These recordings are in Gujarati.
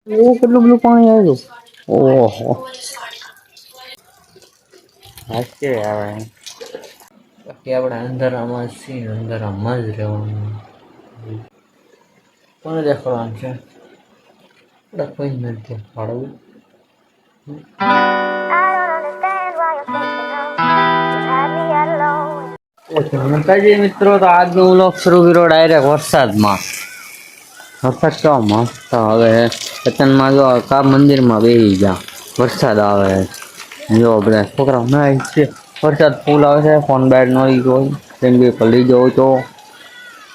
એવું કેટલું બધું પાણી આવ્યું? ઓહો, હાચે આવે. બાકી આપણે અંધારામાં છીએ, અંધારામાં જ રહેવાનું. કોને દેખાડવાનું છે? આપણે કોઈ નથી દેખાડવું. મિત્રો, તો આજનો વ્લોગ શરૂ કર્યો ડાયરેક્ટ વરસાદમાં. વરસાદ કેવો મસ્ત હવે વતનમાં જો કા મંદિરમાં બેસી ગયા. વરસાદ આવે જો બધા છોકરા નાય છે. વરસાદ ફૂલ આવે છે. ફોન બેટ ન હોય પલળી ગયો તો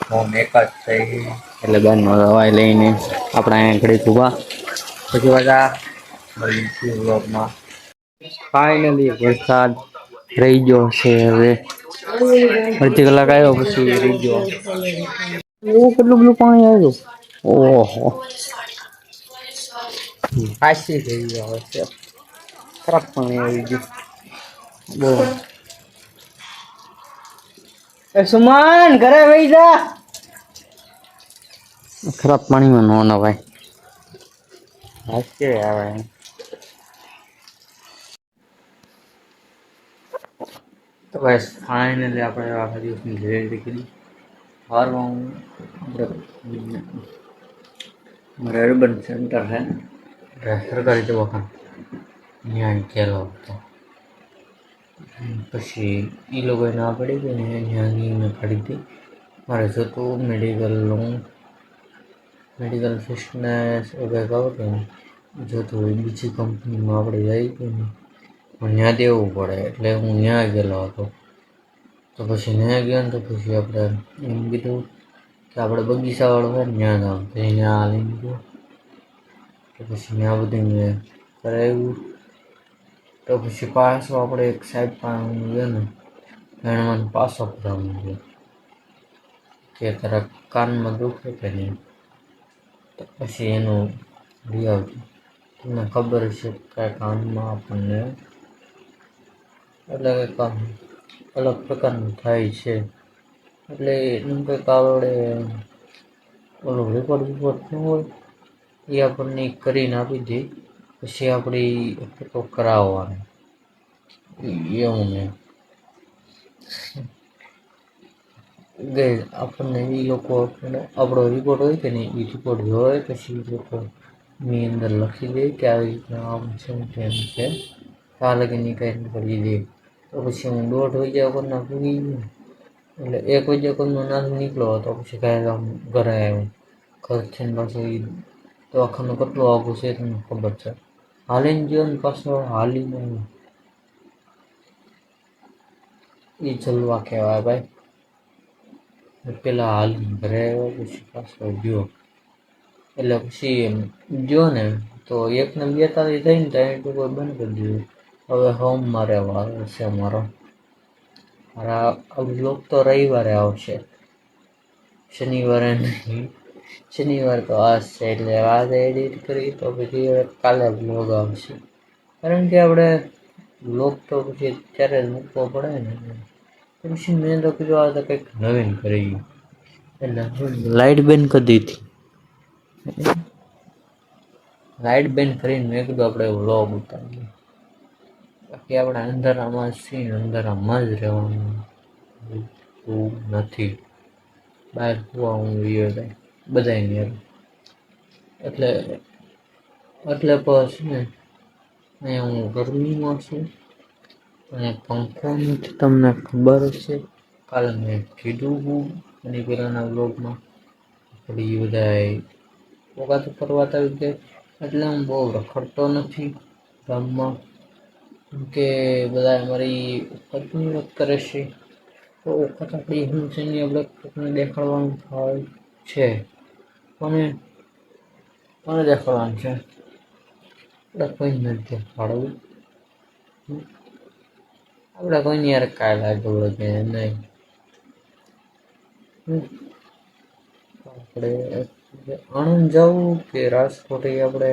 ફોન એક જ થઈ એટલે બેન નો દવાઈ લઈને આપણા અહીંયા ઘડી ઉભા પછી બધા વ્લોગમાં ફાઇનલી વરસાદ રહી ગયો છે. હવે અડધી કલાક આવ્યો પછી રહી ગયો. એવું કેટલું બધું પાણી આવ્યું? ઓહો, પાછી થઈ ગયો છે. ખરાબ પાણી આવી ગયું. બહુ સુમન ઘરે વહી જા. ખરાબ પાણીમાં નો નવાય. હાચે આવે. તો બસ ફાઇનલી આપણે આખા દિવસની ઘરે કરી હારમાં મારે અર્બન સેન્ટર છે સરકારી દવાખાનું ત્યાં ગયેલો હતો. પછી એ લોકોએ ના પડી કે ત્યાંની મેં કાઢી હતી. મારે જોતું મેડિકલ ફિટનેસ કંઈક આવતું જોતું હોય બીજી કંપનીમાં આપણે જઈ કે નહીં ત્યાં દેવું પડે એટલે હું ત્યાં ગયેલો હતો. તો પછી ત્યાં ગયો ને તો પછી આપણે એમ કીધું કે આપણે બગીચાવાળો હોય ને ત્યાં જાવ તો ત્યાં લઈને ગયો. તો પછી ત્યાં બધું મેં કરાવ્યું. તો પછી પાછો આપણે એક સાઈડ પણ ગયો ને એને મને પાછો કરાવવાનો ગયો કે તારા કાનમાં દુખે કે નહીં. તો પછી એનું લઈ આવતું. તમને ખબર છે કે કાનમાં આપણને એટલે કંઈક અલગ પ્રકારનું થાય છે. એટલે એનું કંઈક આપણે ઓલું રિપોર્ટ ન હોય એ આપણને કરીને આપી દે પછી આપણે કરાવવાનું એવું ને ગઈ આપણને એ લોકો આપણો રિપોર્ટ હોય કે નહીં એ રિપોર્ટ જોવે પછી એ લોકો ની અંદર લખી દે કે આવી રીતના આમ છે તેમ છે આ લગીને કંઈ કરી દે. તો પછી હું 1:30 વાગ્યા પરના પૂરી ગયો એટલે 1 વાગ્યા પરનો નાનો નીકળ્યો હતો. પછી કાંઈ આમ ઘરે આવ્યો ઘરથી પાછું એ દવાખાનું કેટલું આઘું છે તમને ખબર છે. હાલીને ગયો ને પાછો હાલીને એ જલવા કહેવાય ભાઈ. પેલા હાલીને ઘરે આવ્યો પછી પાછો ગયો એટલે પછી ગયો ને તો 1:42 થઈને ત્યાં તો કોઈ બંધ કરી દીધું. હવે સોમવારે વાર છે મારો બ્લોગ તો રવિવારે આવશે શનિવારે નહીં. શનિવાર તો આજ છે એટલે આજે એડિટ કરી તો પછી કાલે બ્લોગ આવશે. કારણ કે આપણે બ્લોગ તો પછી ત્યારે જ મૂકવો પડે ને. પછી મેં તો કીધું આ તો કંઈક નવીન કરી એટલે લાઇટ બંધ કરી દીધી. લાઇટ બંધ કરીને મેં કીધું આપણે વ્લોગ ઉતારીએ. બાકી આપણે અંધારામાં છીએ, અંધારામાં જ રહેવાનું નથી. બહાર જોવા હું ગયો જાય બધાને એટલે એટલે પછી ને અહીંયા હું ગરમીમાં છું અને પંખો નથી. તમને ખબર છે કાલે મેં કીધું હું એની પહેલાંના બ્લોગમાં આપણી બધાએ વોગાત કરવા આવી જાય એટલે હું બહુ રખડતો નથી ગામમાં કે બધા અમારી વખતની વાત કરે છે. તો વખત આપણી હું છે ને આપણે કોઈને દેખાડવાનું થાય છે કોને દેખાડવાનું છે? આપણે કોઈ નથી દેખાડવું. આપણે કોઈની યાર કાંઈ લાગવું કે નહીં. આપણે આણંદ જવું કે રાજકોટ આપણે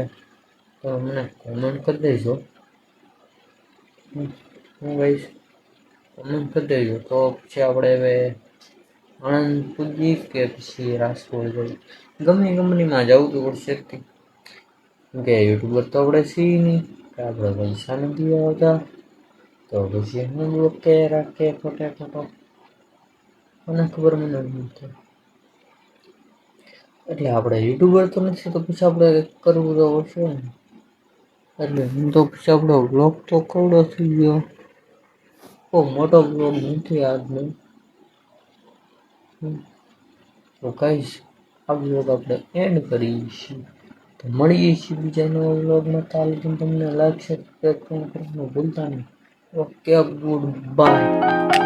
તો મને કોમેન્ટ કરી દેજો. હું કહીશ કોમેન્ટ કરી દેજો તો પછી આપણે હવે આણંદ પૂજી કે પછી રાજકોટ જવું ગમે કંપનીમાં જવું તો પડશે. કે યુટ્યુબર તો આપણે છીએ નહીં કે આપણે પૈસા નથી આવતા, તો પછી હું બ્લોગ કે રાખીએ ખોટે ખોટો, મને ખબર મને નથી. એટલે આપણે યુટ્યુબર તો નથી તો પછી આપણે કરવું તો પડશે ને. એટલે હું તો પછી આપણો બ્લોગ તો કવડો થઈ ગયો, બહુ મોટો બ્લોગ નથી આજનો. તો કહીશ આ બ્લોગ આપણે એન્ડ કરીએ છીએ. તો મળીએ છીએ બીજા નવા બ્લોગમાં. તાલ તમને લાગશે સબસ્ક્રાઈબ કરવાનું ભૂલતા નહીં. Okay, good bye.